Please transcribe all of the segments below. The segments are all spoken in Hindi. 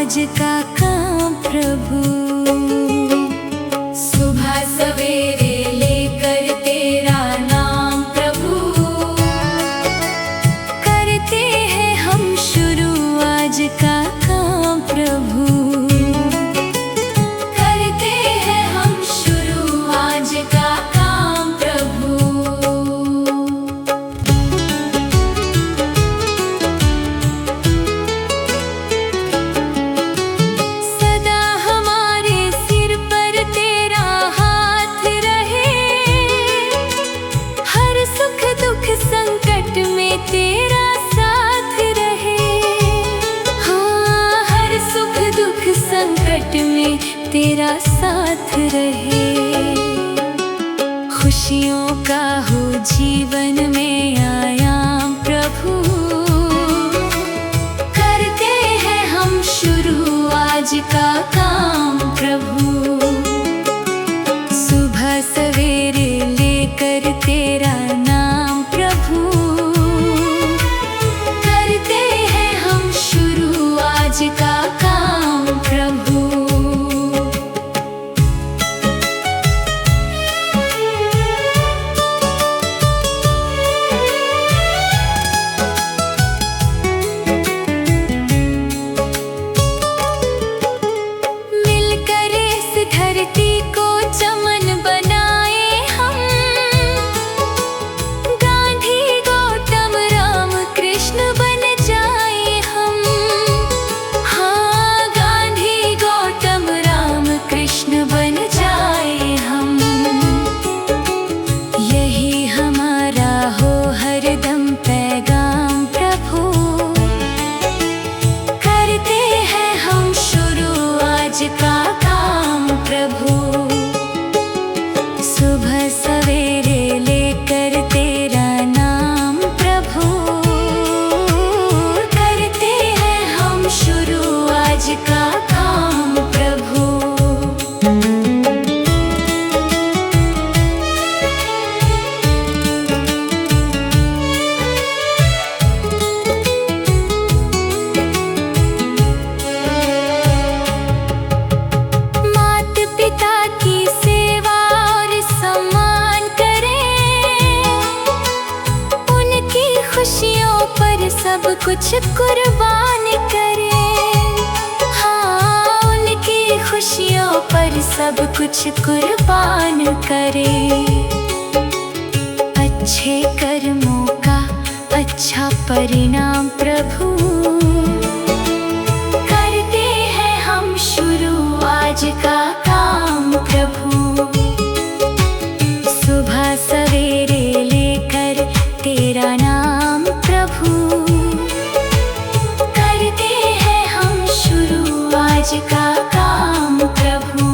आज का काम प्रभु। सुबह सवेरे लेकर तेरा नाम प्रभु, करते हैं हम शुरू आज का काम प्रभु। करते हैं हम शुरू आज का काम प्रभु। सदा हमारे सिर पर तेरा हाथ रहे, हर सुख दुख संकट में तेरा साथ रहे। हाँ, हर सुख दुख संकट में तेरा साथ रहे। खुशियों का हो जीवन में आयाम प्रभु, करते हैं हम शुरू आज का काम प्रभु। सुबह सवेरे लेकर तेरा नाम प्रभु, करते हैं हम शुरू आज का काम प्रभु। मिलकर इस धरती को चमन बनाए हम, गांधी गौतम राम कृष्ण बन जाए हम। हाँ, गांधी गौतम राम कृष्ण बन जाए हम। यही हमारा हो हरदम पैगाम प्रभु, करते हैं हम शुरू आज का काम प्रभु। सुबह सवेरे लेकर तेरा नाम प्रभु, करते हैं हम शुरू आज का काम प्रभु। माता पिता की सेवा और सम्मान करें, उनकी खुशियों पर सब कुछ कुर्बान करें। हाँ, उनकी खुशियों पर सब कुछ कुर्बान करें। अच्छे कर्मों का अच्छा परिणाम प्रभु, करते हैं हम शुरू आज का काम प्रभु। सुबह सवेरे लेकर तेरा नाम प्रभु, करते हैं हम शुरू आज का काम प्रभु।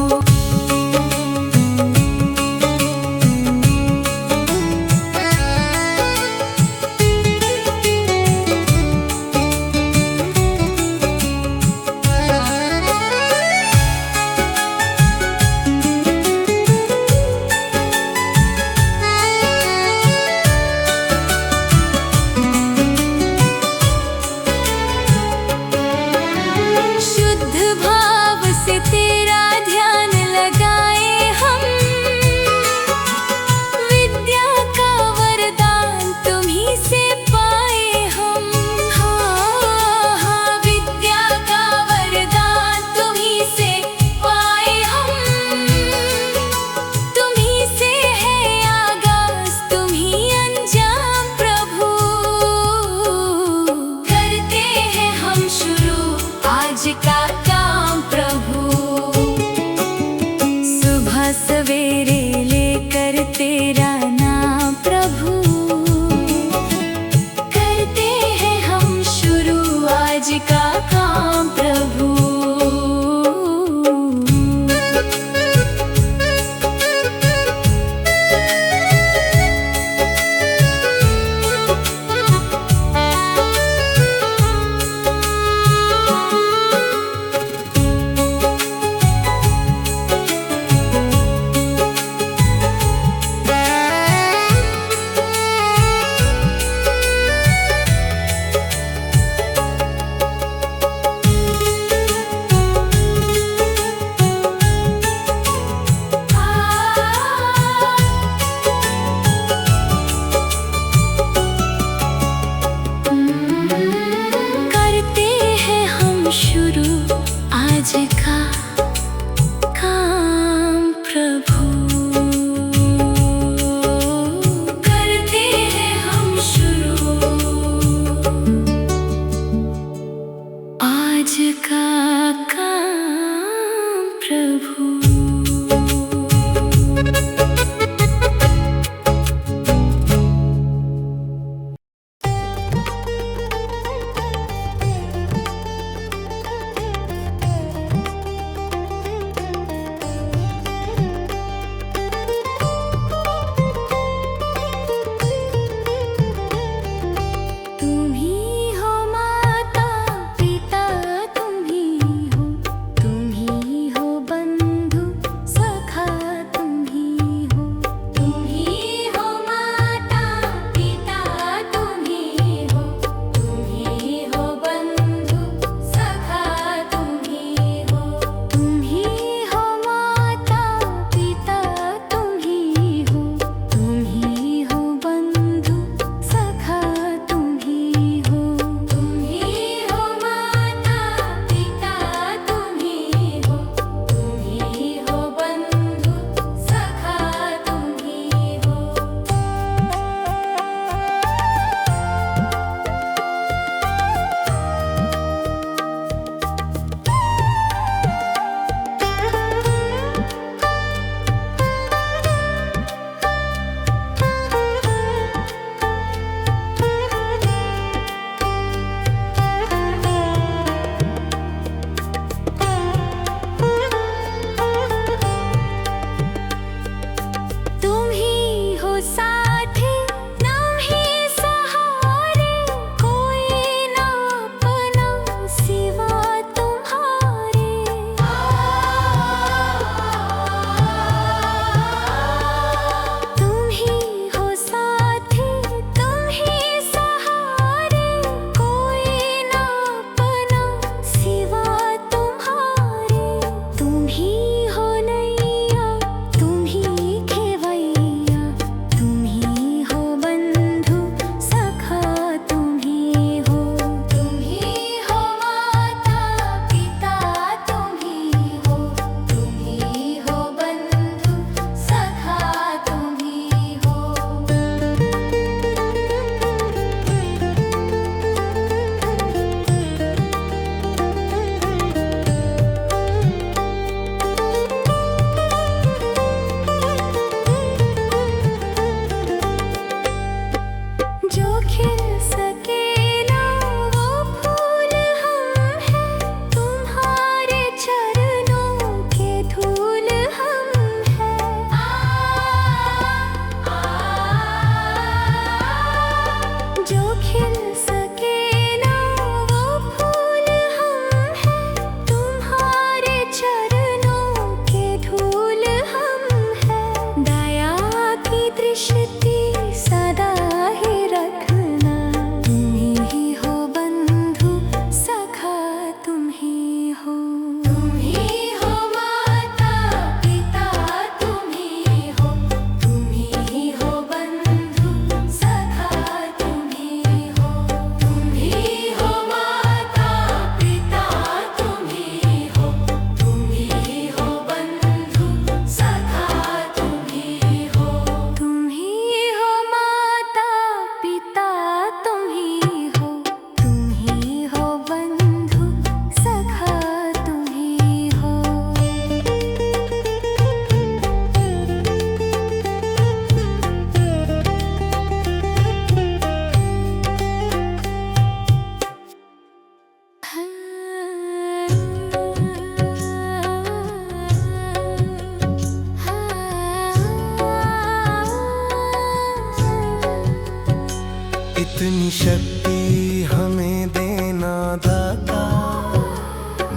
शक्ति हमें देना दाता,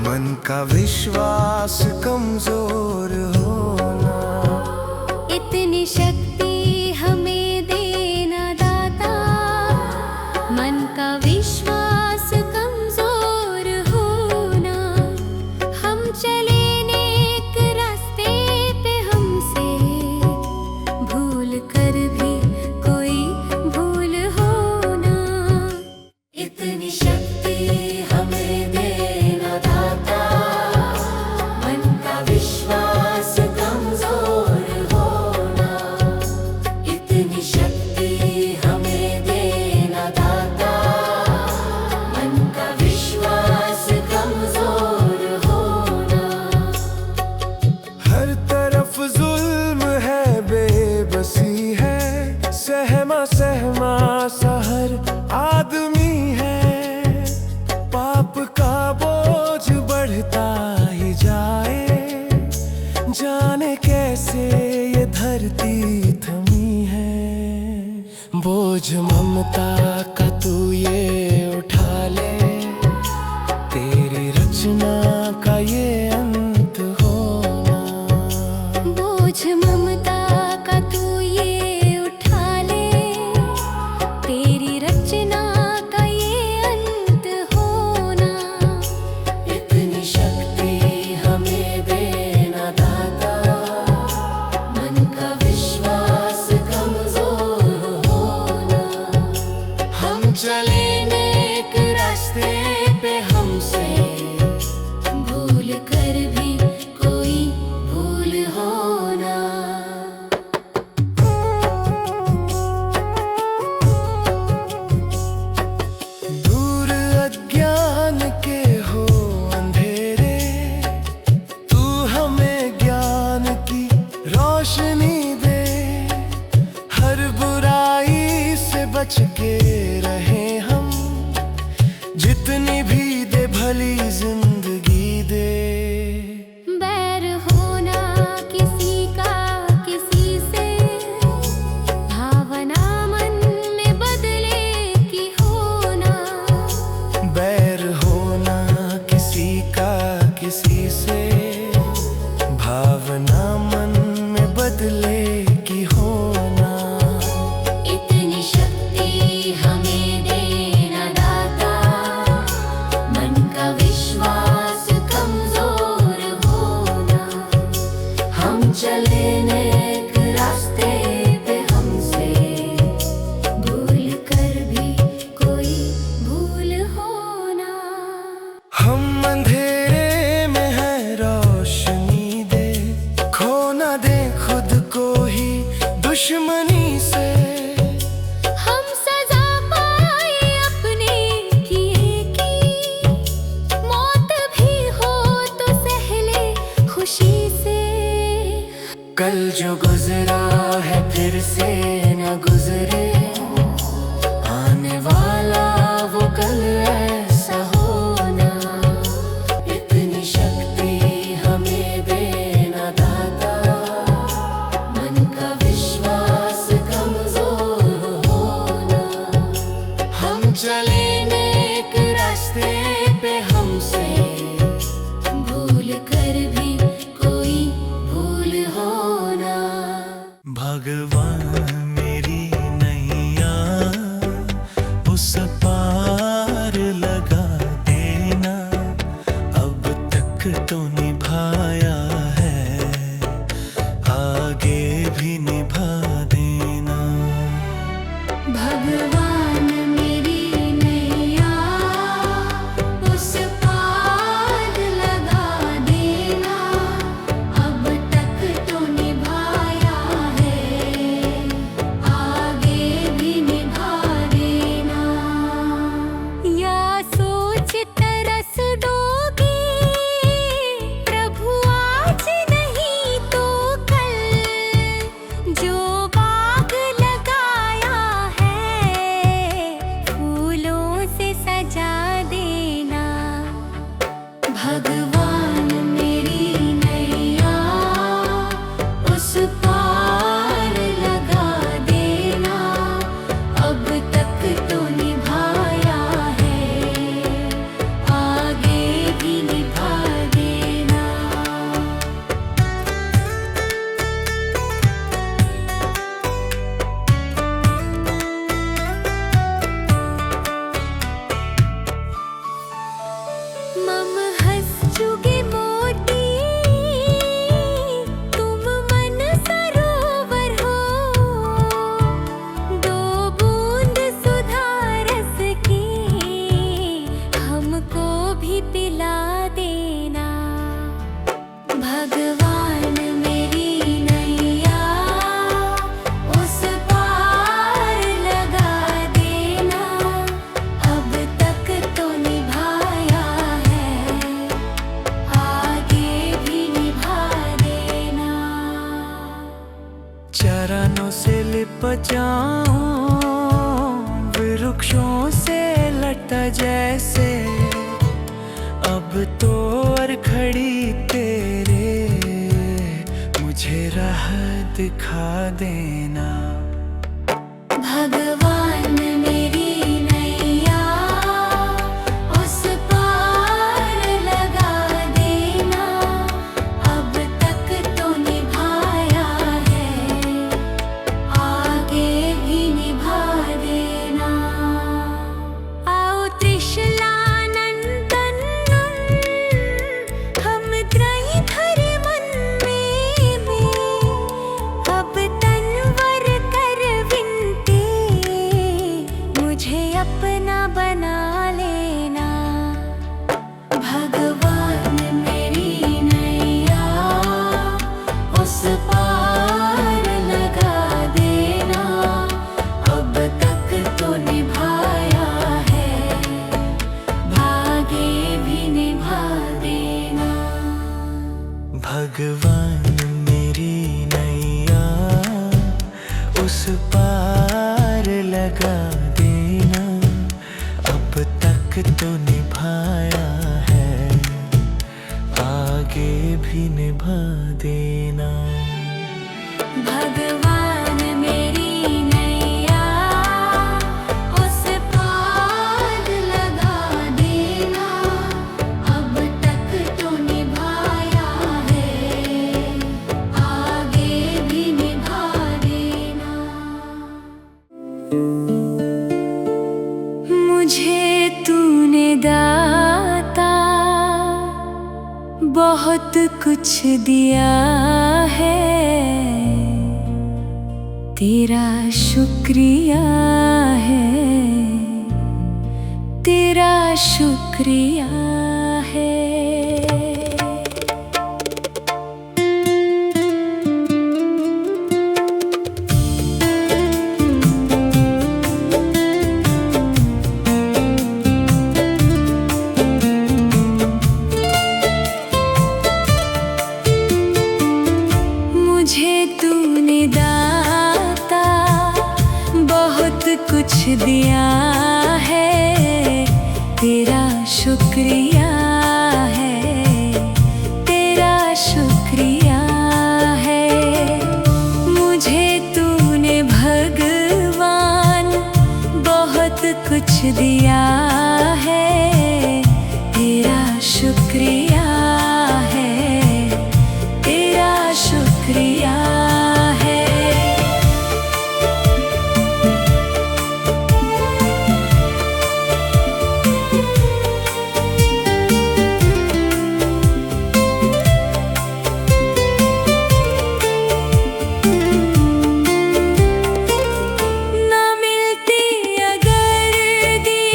मन का विश्वास कमजोर होना। इतनी शक्ति हमें देना दाता, मन का विश्वास कमजोर होना। हम चले नेक रास्ते पे, हमसे भूल कर भी कोई भूल होना। इतनी शक्ति हमें देना दाता, मन का विश्वास कमजोर होना। इतनी शक्ति हमें देना दाता, मन का विश्वास कमजोर होना। हर तरफ जुल्म है, बेबसी है, सहमा सहमा सा हर आदमी है। पाप का बोझ बढ़ता ही जाए, जाने कैसे ये धरती थमी है। बोझ ममता का तू ये उठा ले, तेरी रचना का ये अंत होना। बोझ ममता का तू ये उठा ले, तेरी रचना का ये अंत होना। इतनी शक्ति हमें देना दाता, मन का विश्वास कमजोर होना। हम चले नेक रास्ते पे, हमसे भूल कर भी कोई भूल होना। दूर अज्ञान के हो अंधेरे, तू हमें ज्ञान की रोशनी दे। हर बुराई से बच के रहे हम, जितनी भी दे भली जिंदगी दे। बैर होना किसी का किसी से, भावना मन में बदले की होना। बैर होना किसी का किसी से, भावना मन में बदले की होना। इतनी शक्ति हमें देना दाता, मन का विश्वास कमजोर होना। हम चले नेक रास्ते पे, हमसे भूल कर भी कोई भूल होना। हम अंधेरे में है, रोशनी दे। खो ना दे खुद को ही दुश्मनी से। हम सजा पाए अपने किए की, मौत भी हो तो सहले खुशी से। कल जो गुजरा है फिर से न गुजरे, आने वाला वो कल ऐसा होना। इतनी शक्ति हमें देना दाता, मन का विश्वास कमजोर होना। हम चले नेक रास्ते पे, हमसे भूल कर भी कोई भूल होना। भगवान मेरी नैया उस पार लगा देना, अब तक तो निभाया है, आगे भी निभा देना। भगवान मेरी नैया उस पार लगा देना, अब तक तो निभाया है, आगे भी निभा देना। या सोच तरस दोगे मम हंस चुके मोती, तुम मन सरोवर हो। दो बूंद सुधा रस की हमको भी पिला देना। भगवान मेरी नैया उस पार लगा देना। अब तक तो निभाया है, आगे भी निभा देना। चरणों से लिपट जाऊं वृक्षों से लटा जैसे, अब तो और खड़ी तेरे मुझे राह दिखा देना। भगवान मेरी नैया उस पार लगा देना। अब तक तो निभाया है, आगे भी निभा देना। आओ त्रिशलानंदन, हम त्रयी धरे मन में। अब तनवर कर विनती, मुझे अपना बना लेना। भगवान मेरी नैया उस पार लगा देना। अब तक तो निभाया है, भागे भी निभा देना। भगवान मेरी नैया उस पार लगा देना। अब तक तो निभाया है, आगे भी निभा देना। भगवान मेरी नैया उस पार लगा देना। अब तक तो निभाया है, आगे भी निभा देना। मुझे तूने दाता बहुत कुछ दिया है, तेरा शुक्रिया है, तेरा शुक्रिया है। मुझे तूने दाता बहुत कुछ दिया है, तेरा शुक्रिया है, तेरा शुक्रिया है। मुझे तूने भगवान बहुत कुछ दिया है, तेरा शुक्रिया है, तेरा शुक्रिया है। न मिलती अगर दी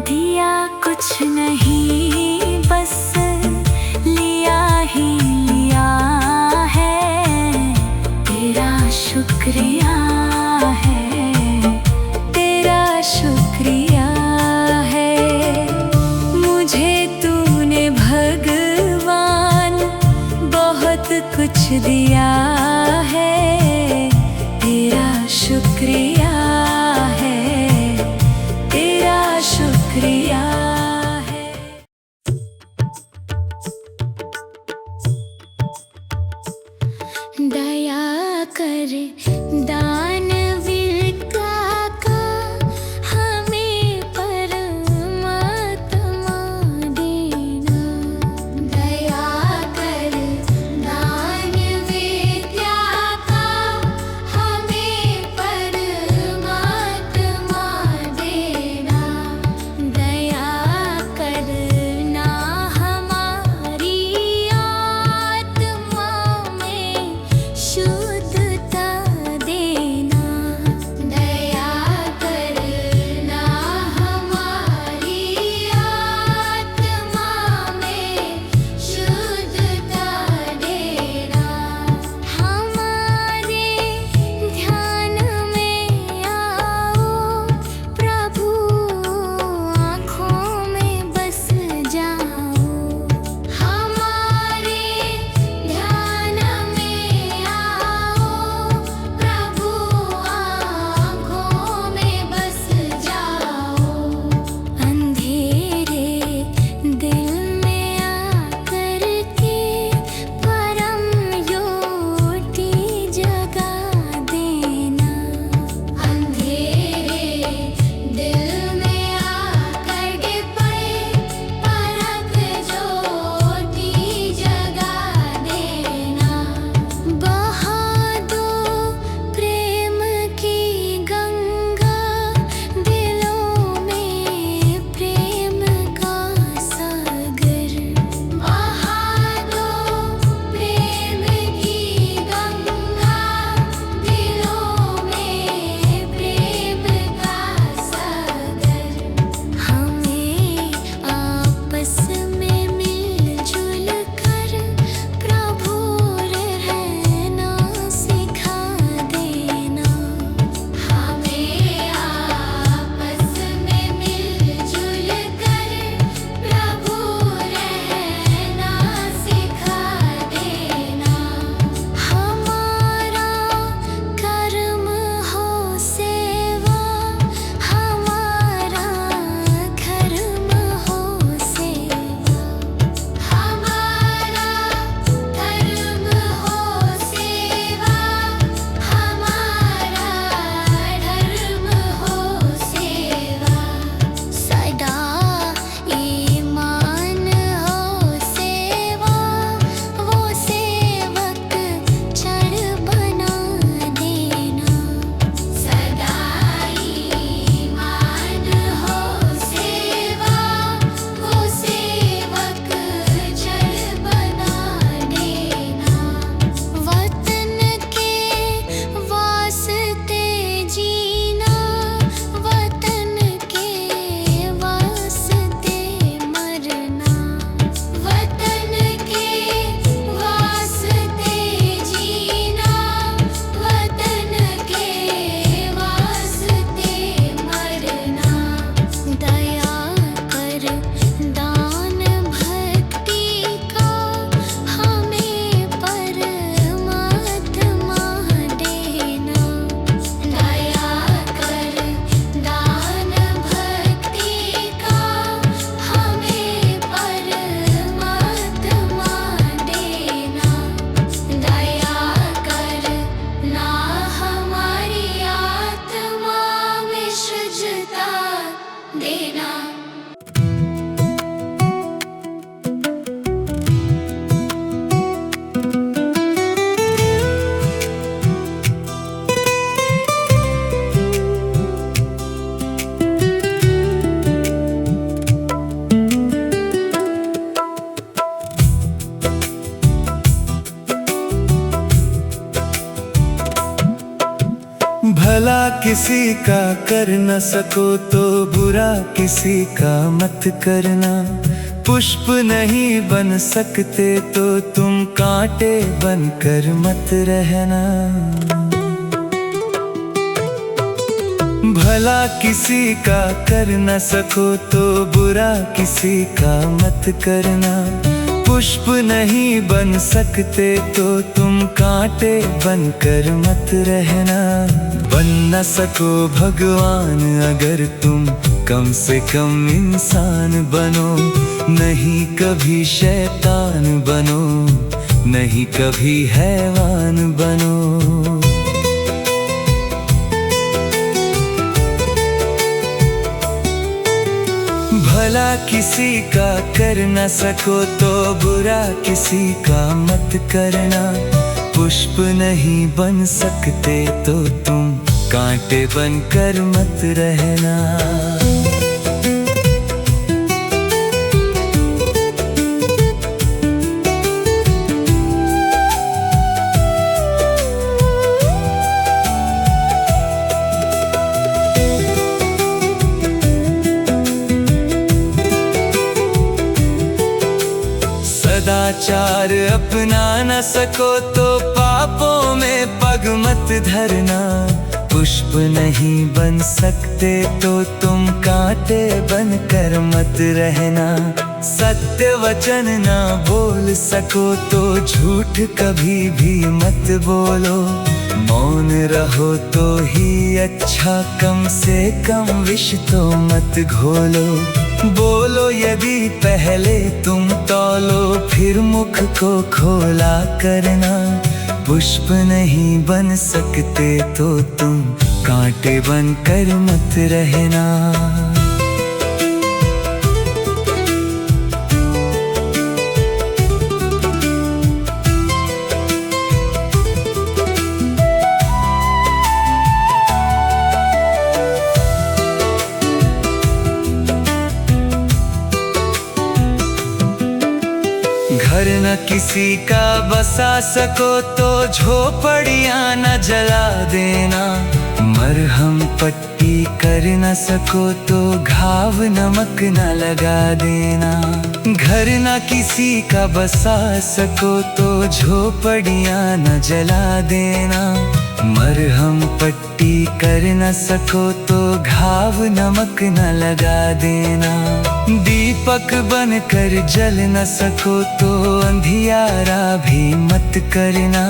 दिया कुछ नहीं, बस लिया ही लिया है। तेरा शुक्रिया है, तेरा शुक्रिया है। मुझे तूने भगवान बहुत कुछ दिया है। तेरा शुक्रिया है, तेरा शुक्रिया है। दया कर दानवीर का हमें परमात्मा देना। दया कर दानवीर का हमें परमात्मा देना। दया करना हमारी आत्मा में शुद्धता देना। दया करना हमारी आत्मा में शुद्धता देना। हमारे ध्यान में आओ प्रभु, आँखों में बस जाओ। हमारे ध्यान में आओ प्रभु, आँखों में बस जाओ। अंधेरे दिल में आकर के परम ज्योति जगा देना। अंधेरे दिल में आकर के परम ज्योति जगा देना। बहा दो प्रेम की गंगा, दिलों में प्रेम का सागर। बहा दो प्रेम की गंगा, दिलों में प्रेम का सागर। हमें आपस में मिलजुल कर प्रभु रहना सिखा देना। हमें आपस में मिलजुल कर प्रभु रहना सिखा देना। हमारा कर्म हो सेवा, हमारा धर्म हो सेवा। हमारा धर्म हो सेवा, हमारा धर्म हो सेवा। सदा ईमान हो सेवा, वो सेवक चढ़ बना देना। सदा ईमान हो सेवा, वो सेवक चढ़ बना देना। वतन के वास्ते जीना, वतन के वास्ते मरना। वतन के वास्ते जीना, वतन के वास्ते मरना। दया कर दान भक्ति का हमें परमात्मा देना। दया कर दान भक्ति का हमें परमात्मा देना। दया कर ना हमारी आत्मा में शुद्धता देना। भला किसी का कर न सको तो बुरा किसी का मत करना। पुष्प नहीं बन सकते तो तुम कांटे बनकर मत रहना। भला किसी का कर न सको तो बुरा किसी का मत करना। पुष्प नहीं बन सकते तो तुम कांटे बनकर मत रहना। बन न सको भगवान अगर तुम कम से कम इंसान बनो। नहीं कभी शैतान बनो, नहीं कभी हैवान बनो। भला किसी का कर न सको तो बुरा किसी का मत करना। पुष्प नहीं बन सकते तो तुम कांटे बनकर मत रहना। सदाचार अपना न सको तो पापों में पग मत धरना। पुष्प नहीं बन सकते तो तुम कांटे बनकर मत रहना। सत्य वचन ना बोल सको तो झूठ कभी भी मत बोलो। मौन रहो तो ही अच्छा, कम से कम विष तो मत घोलो। बोलो यदि पहले तुम तौलो, फिर मुख को खोला करना। पुष्प नहीं बन सकते तो तुम कांटे बनकर मत रहना। घर न किसी का बसा सको तो झोपड़ियां न जला देना। मरहम पट्टी कर न सको तो घाव नमक न लगा देना। घर न किसी का बसा सको तो झोपड़ियां न जला देना। मरहम पट्टी कर न सको तो घाव नमक न लगा देना। दीपक बनकर जल न सको तो अंधियारा भी मत करना।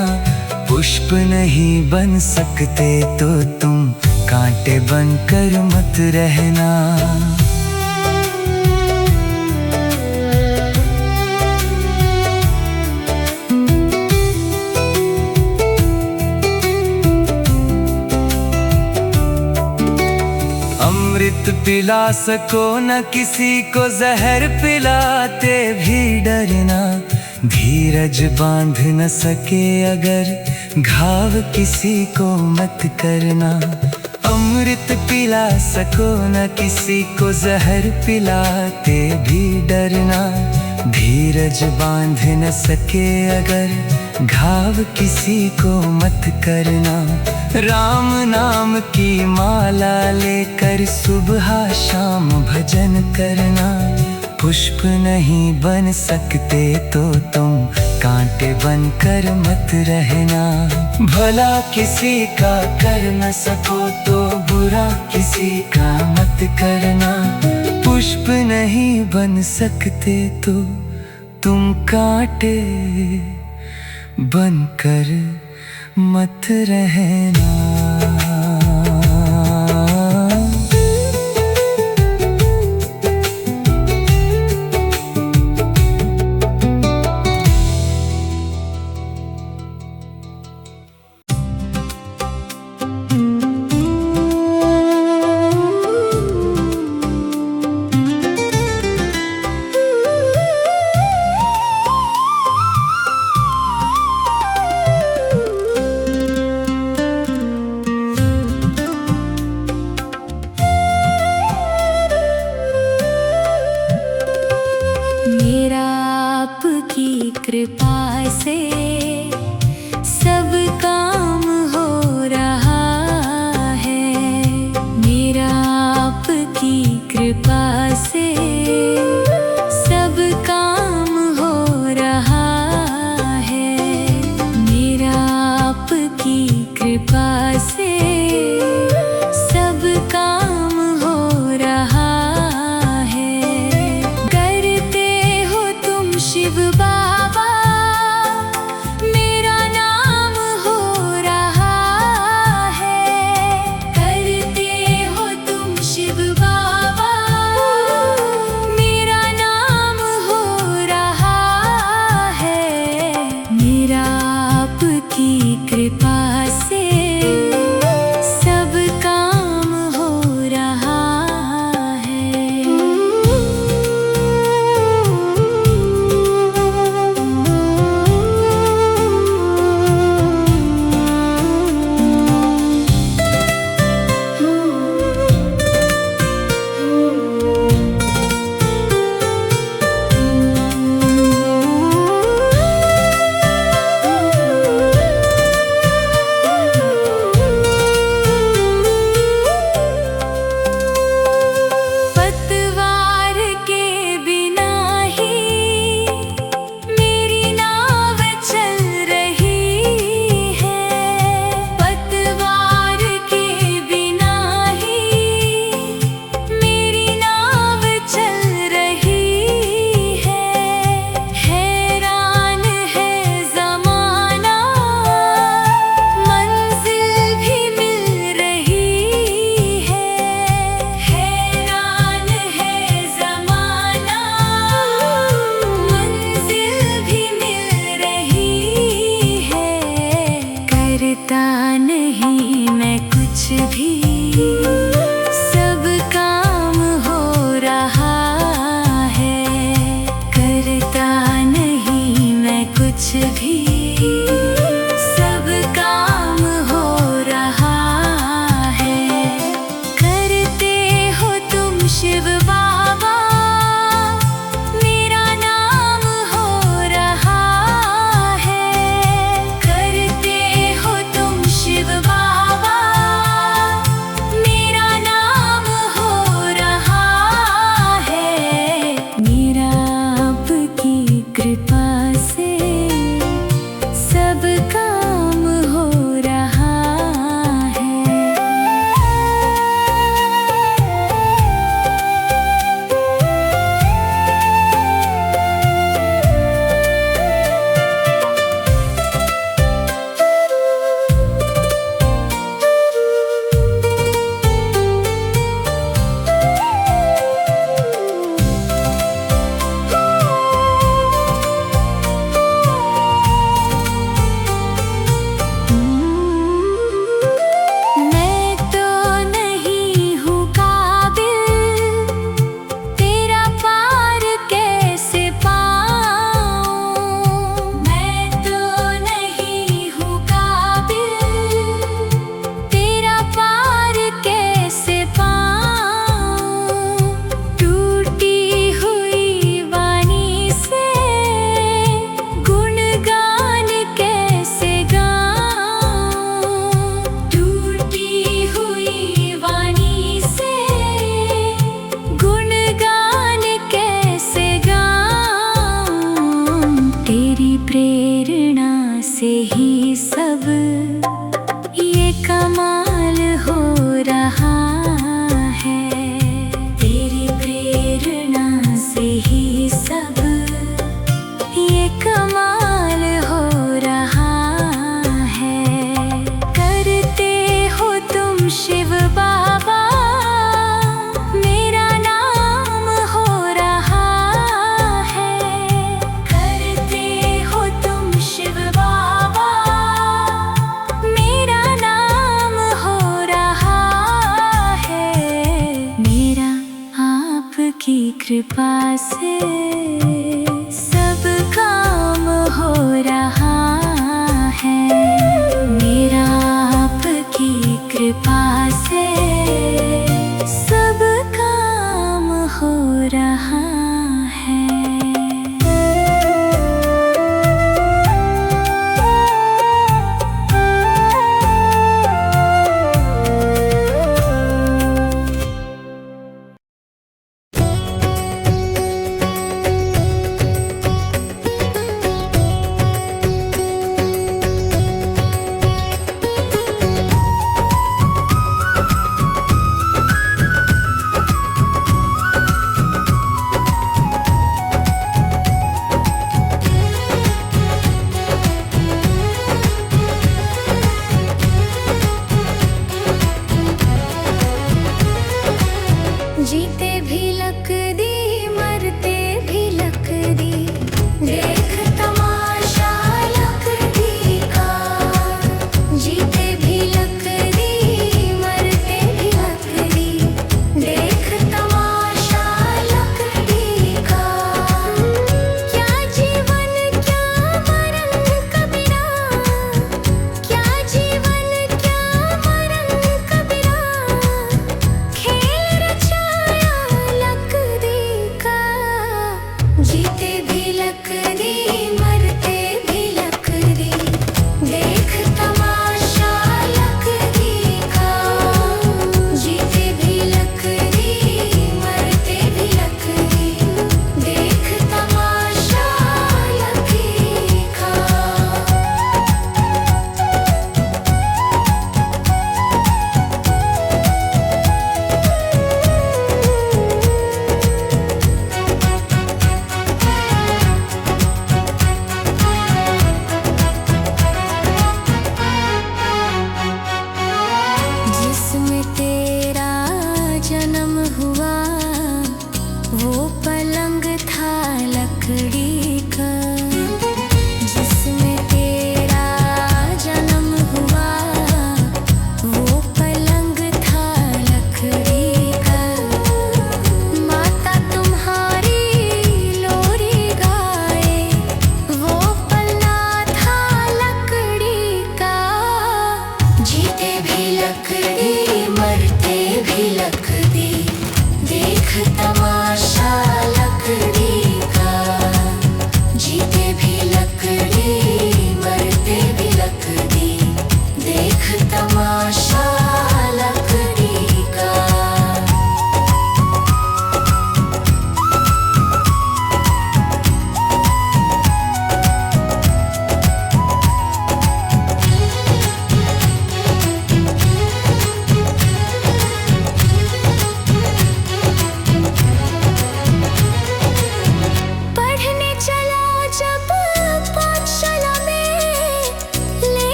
पुष्प नहीं बन सकते तो तुम कांटे बनकर मत रहना। अमृत पिला सको न किसी को जहर पिलाते भी डरना। धीरज बांध न सके अगर घाव किसी को मत करना। अमृत पिला सको न किसी को जहर पिलाते भी डरना। धीरज बांध न सके अगर घाव किसी को मत करना। राम नाम की माला लेकर सुबह शाम भजन करना। पुष्प नहीं बन सकते तो तुम कांटे बनकर मत रहना। भला किसी का कर न सको तो बुरा किसी का मत करना। पुष्प नहीं बन सकते तो तुम कांटे बनकर मत रहना। कृपा से सब काम हो रहा है। मेरा आपकी से सब काम हो रहा है। मेरा आपकी कृपा से सब काम हो रहा है। करते हो तुम शिव बाबा, मेरा नाम हो रहा है। करते हो तुम शिव बाबा, मेरा नाम हो रहा है। मेरा आपकी कृपा से सब काम हो रहा पतवार के बिना ही मेरी नाव चल रही है। पतवार के बिना ही मेरी नाव चल रही है। हैरान है ज़माना, मंजिल भी मिल रही है। हैरान है ज़माना, मंजिल भी मिल रही है। करता नहीं मैं कुछ भी, सब काम हो रहा है। करता नहीं मैं कुछ भी, सब काम हो रहा है। करते हो तुम शिव बाबा, मेरा नाम हो रहा है। करते हो तुम शिव बाबा, मेरा नाम हो रहा है। मेरा आपकी कृपा से सब काम हो रहा है। मैं तो नहीं हूँ काबिल, तेरा पार कैसे पाऊँ। मैं तो नहीं हूँ काबिल, तेरा पार कैसे पाऊँ। टूटी हुई वाणी से गुणगान कैसे गाऊँ। टूटी हुई वाणी से गुणगान कैसे गाऊँ। तेरी प्रेरणा से ही सब ये कमाल हो रहा है। तेरी प्रेरणा से ही सब ये कमाल हो रहा है। करते हो तुम शिव बाबा, मेरा नाम हो रहा है। करते हो तुम शिव बाबा, मेरा नाम हो रहा है। मेरा आपकी कृपा से सब काम हो रहा है। मेरा आपकी कृपा से सब काम हो रहा है।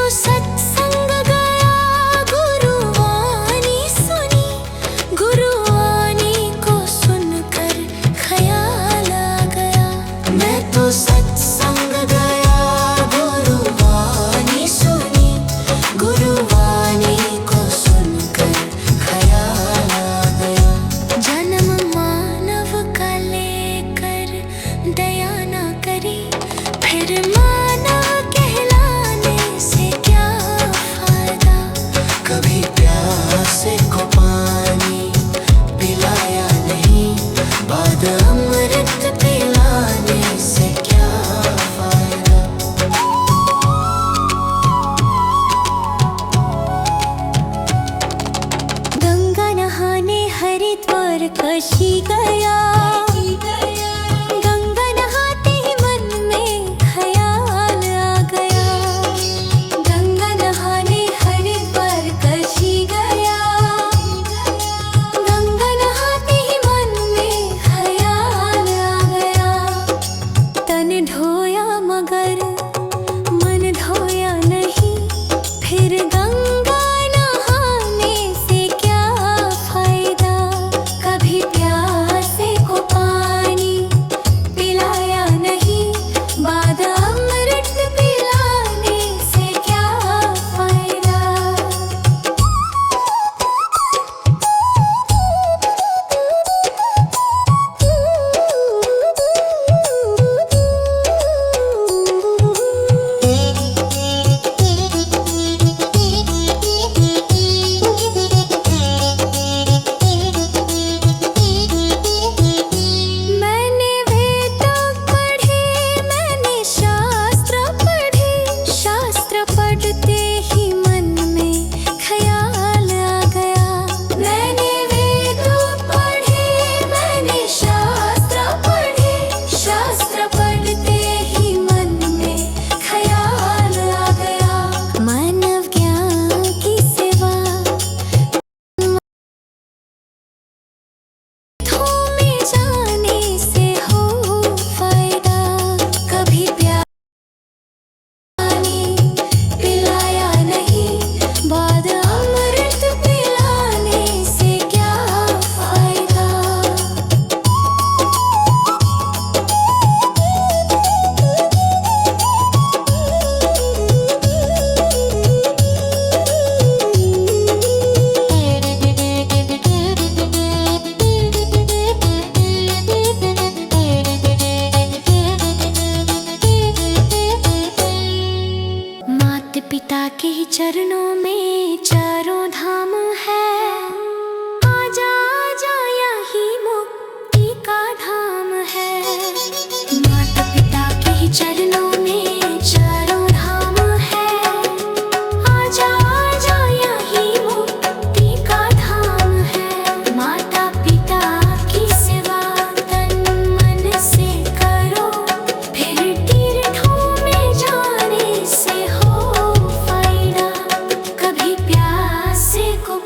सत्संग गया, गुरुवाणी सुनी, गुरुवाणी को सुनकर ख्याल आ गया। मैं तो सत्संग गया, गुरुवाणी सुनी, गुरुवाणी को सुनकर ख्याल आ गया। जन्म मानव का लेकर दया ना करी, फिर मानव कहलाने से क्या फायदा। कभी प्यासे को पानी पिलाया नहीं, बाद अमृत पिलाने से क्या फायदा। गंगा नहाने हरिद्वार काशी गया, गंगा नहाते ही मन में ख्याल आ गया। गंगा नहाने हरिद्वार काशी गया, गंगा नहाते ही मन में ख्याल आ गया। तन धोया मगर मन धोया नहीं, फिर गंगा नहाने से क्या फायदा। कभी प्यासे को पानी पिलाया नहीं, बाद अमृत पिलाने से क्या फायदा। मैंने वेद पढ़े, मैंने शास्त्र पढ़े, शास्त्र पढ़ते ही मन में ख्याल आ गया। मैंने वेद पढ़े, मैंने शास्त्र पढ़े, शास्त्र पढ़ते ही मन में ख्याल आ गया। मानव ज्ञान की सेवा में जाने से हो फायदा। कभी पानी पिलाया नहीं, बाद अमृत पिलाने से क्या फायदा। माता पिता के ही चरणों में चारों धाम है। आजा आजा यही मुक्ति का धाम है। माता पिता के ही चरणों में चारों धाम है। आजा आजा यही मुक्ति का धाम है। माता पिता की सेवा तन मन से करो, फिर तीर्थों में जाने से हो फायदा। कभी प्यासे को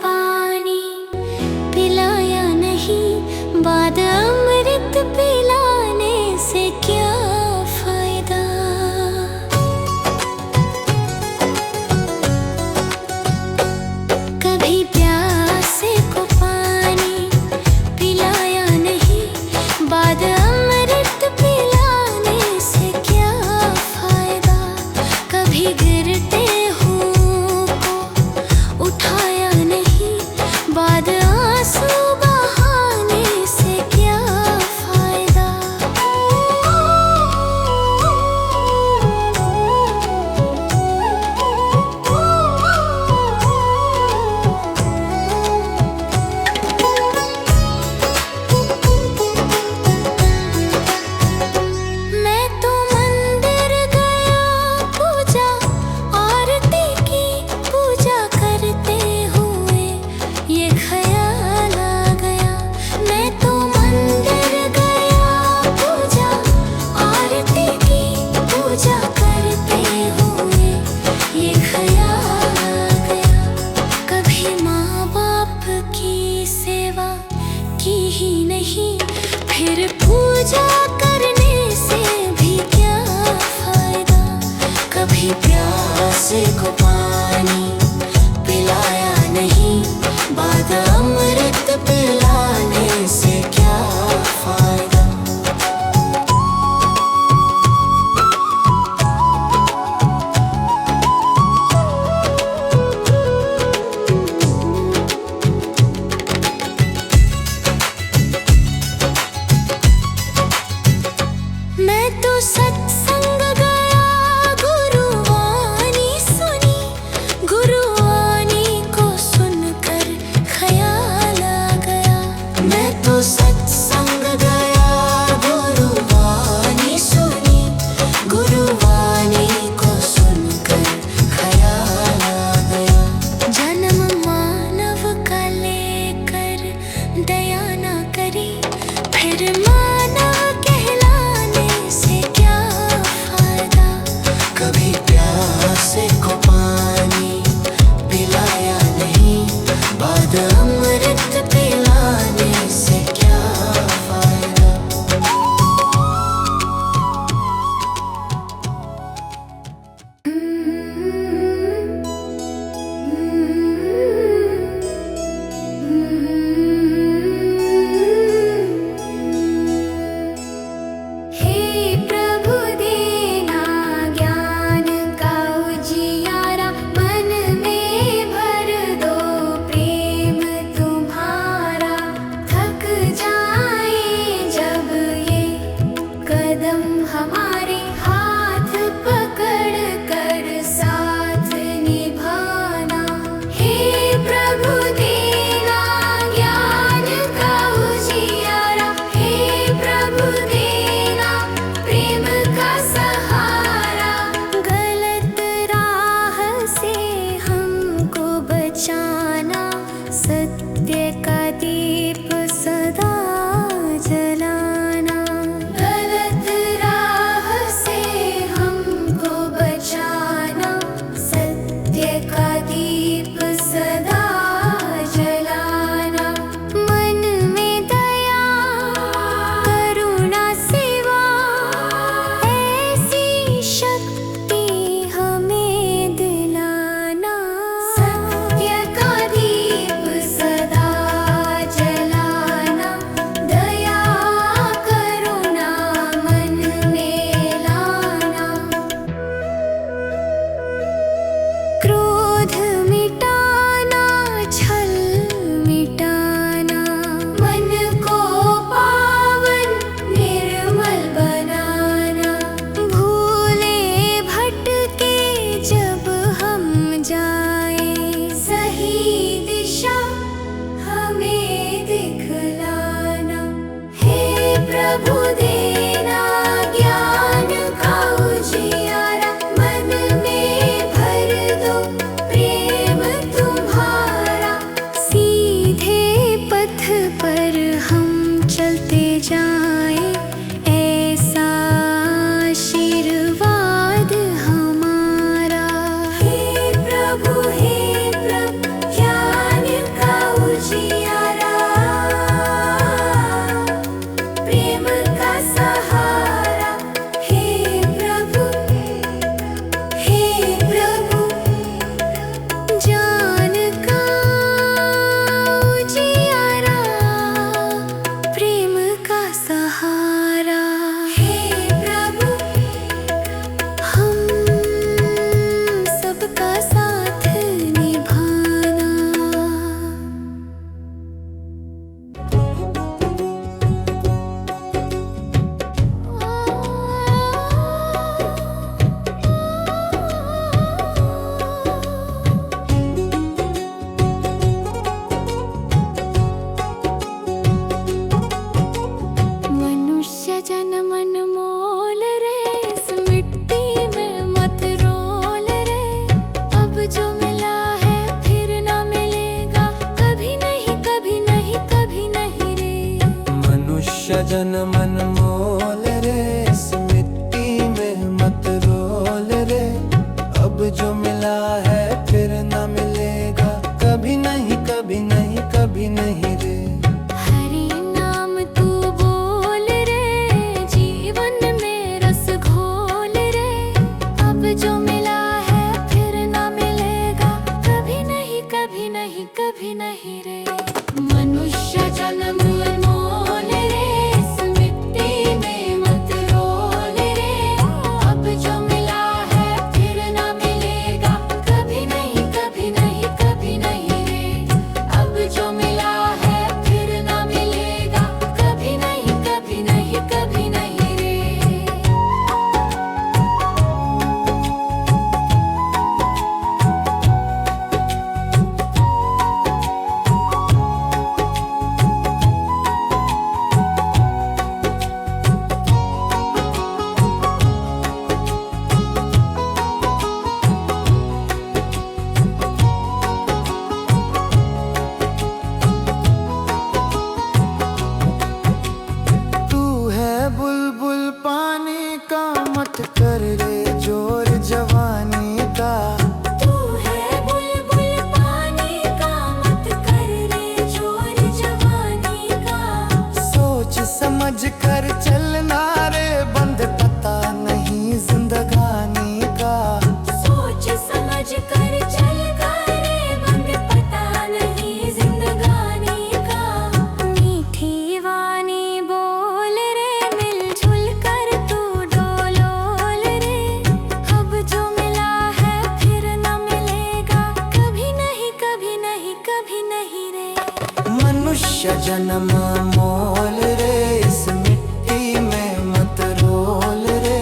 मनुष्य जन्म मोल रे, इस मिट्टी में मत रोल रे।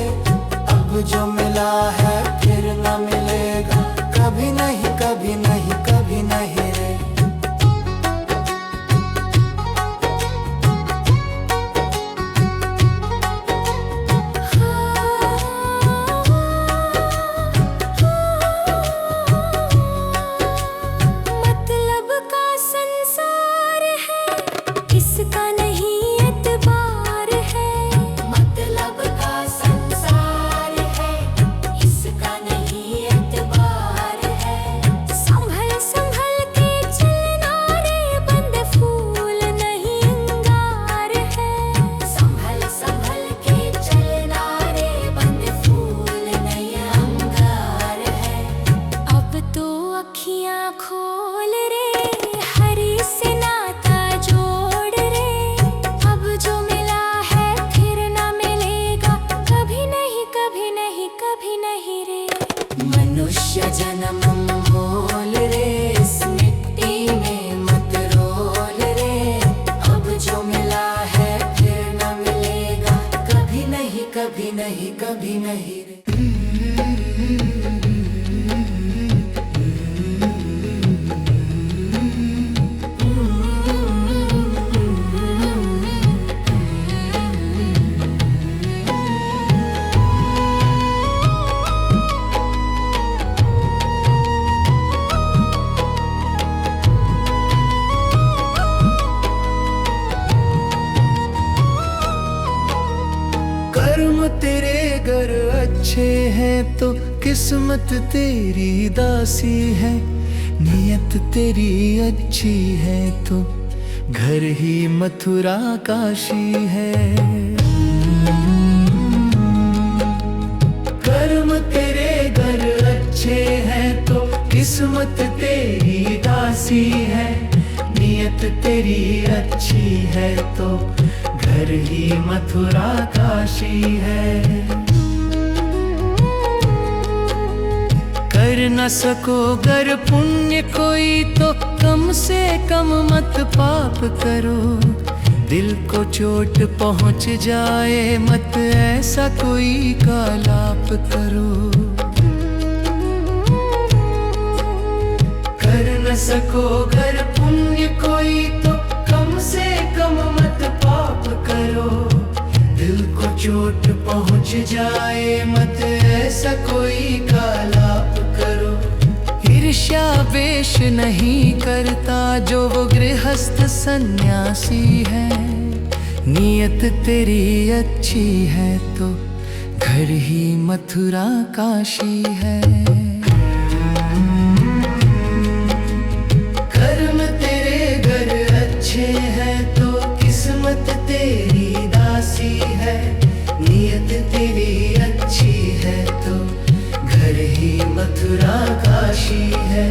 अब जो मिला है फिर न मिलेगा, कभी नहीं कभी नहीं कभी नहीं रे। मतलब का संसार है, इसका नहीं एतबार है। मतलब का संसार है, इसका नहीं एतबार है। संभल संभल के चलना रे, बंद फूल नहीं अंगार है। संभल संभल के चलना रे, बंद फूल नहीं अंगार है। अब तो अखियां खोल रे, हरी से नाता जोड़ रे। अब जो मिला है फिर ना मिलेगा, कभी नहीं कभी नहीं कभी नहीं रे। मनुष्य जन्म मोल रे, इस मिट्टी में मत रोल रे। अब जो मिला है फिर ना मिलेगा, कभी नहीं कभी नहीं कभी नहीं रे। कर्म तेरे घर अच्छे हैं तो किस्मत तेरी दासी है। नियत तेरी अच्छी है तो घर ही मथुरा काशी है। कर्म तेरे घर अच्छे हैं तो किस्मत तेरी दासी है। नियत तेरी अच्छी है तो घर ही मथुरा काशी है। कर न सको गर पुण्य कोई तो कम से कम मत पाप करो। दिल को चोट पहुंच जाए मत ऐसा कोई कालाप करो। कर न सको गर पुण्य कोई तो कम से कम मत पाप करो। दिल को चोट पहुंच जाए मत ऐसा कोई कालाप करो। ईर्ष्या वेश नहीं करता जो वो गृहस्थ सन्यासी है। नियत तेरी अच्छी है तो घर ही मथुरा काशी है। कर्म तेरे घर अच्छे हैं तो किस्मत तेरी दासी है। नियत तेरी अच्छी है तो घर ही मथुरा काशी है।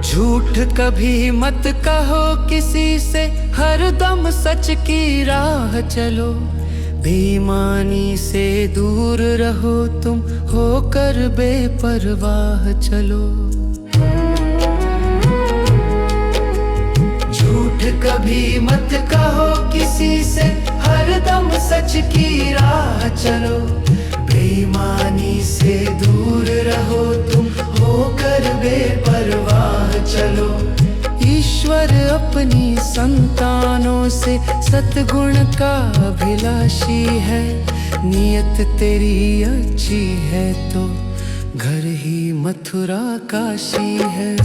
झूठ कभी मत कहो किसी से, हरदम सच की राह चलो। बेईमानी से दूर रहो तुम, होकर बेपरवाह चलो। झूठ कभी मत कहो किसी से, हरदम सच की राह चलो। बेईमानी से दूर रहो तुम, होकर बेपरवाह चलो। ईश्वर अपनी संतानों से सतगुण का अभिलाषी है। नियत तेरी अच्छी है तो घर ही मथुरा काशी है।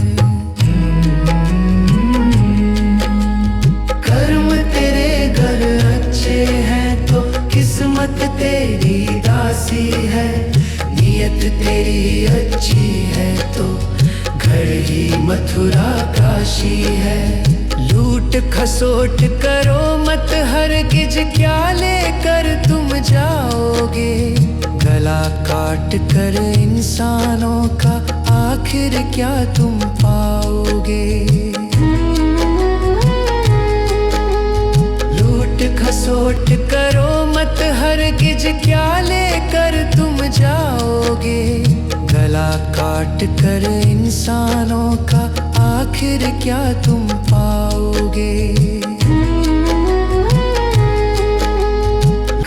कर्म तेरे घर अच्छे हैं तो किस्मत तेरी दासी है। नियत तेरी अच्छी है तो घर ही मथुरा काशी है। लूट लूट खसोट करो मत हरगिज, क्या लेकर तुम जाओगे। गला काट कर इंसानों का आखिर क्या तुम पाओगे। लूट खसोट करो मत हरगिज, क्या लेकर तुम जाओगे। गला काट कर इंसानों का आखिर क्या तुम पाओगे।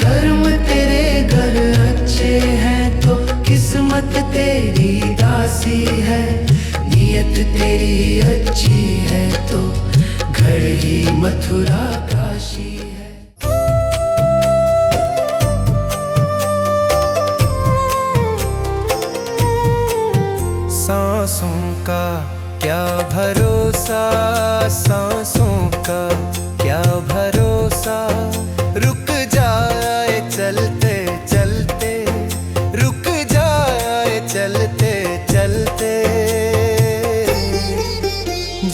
कर्म तेरे घर अच्छे हैं तो किस्मत तेरी दासी है। नियत तेरी अच्छी है तो घर ही मथुरा काशी है। सांसों का क्या भरोसा, सांसों का क्या भरोसा। रुक जाए चलते चलते, रुक जाए चलते चलते।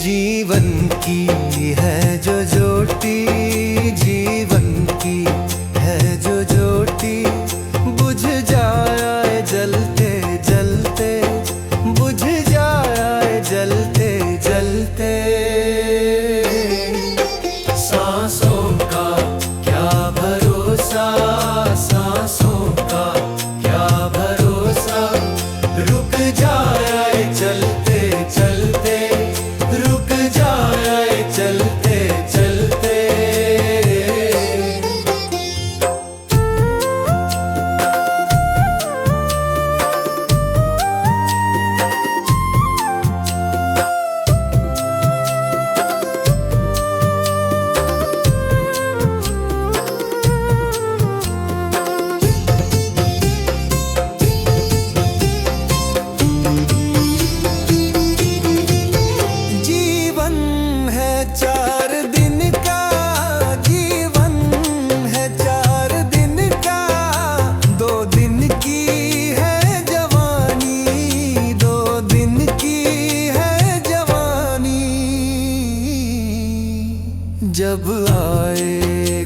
जीवन की है जो ज्योति, जीवन की है जो ज्योति। बुझ जाए जलते जलते, बुझ जाए जलते जलते। सांसों का क्या भरोसा, सांसों का क्या भरोसा। रुक जाए चलते चलते, रुक जाए चलते चलते। जब आए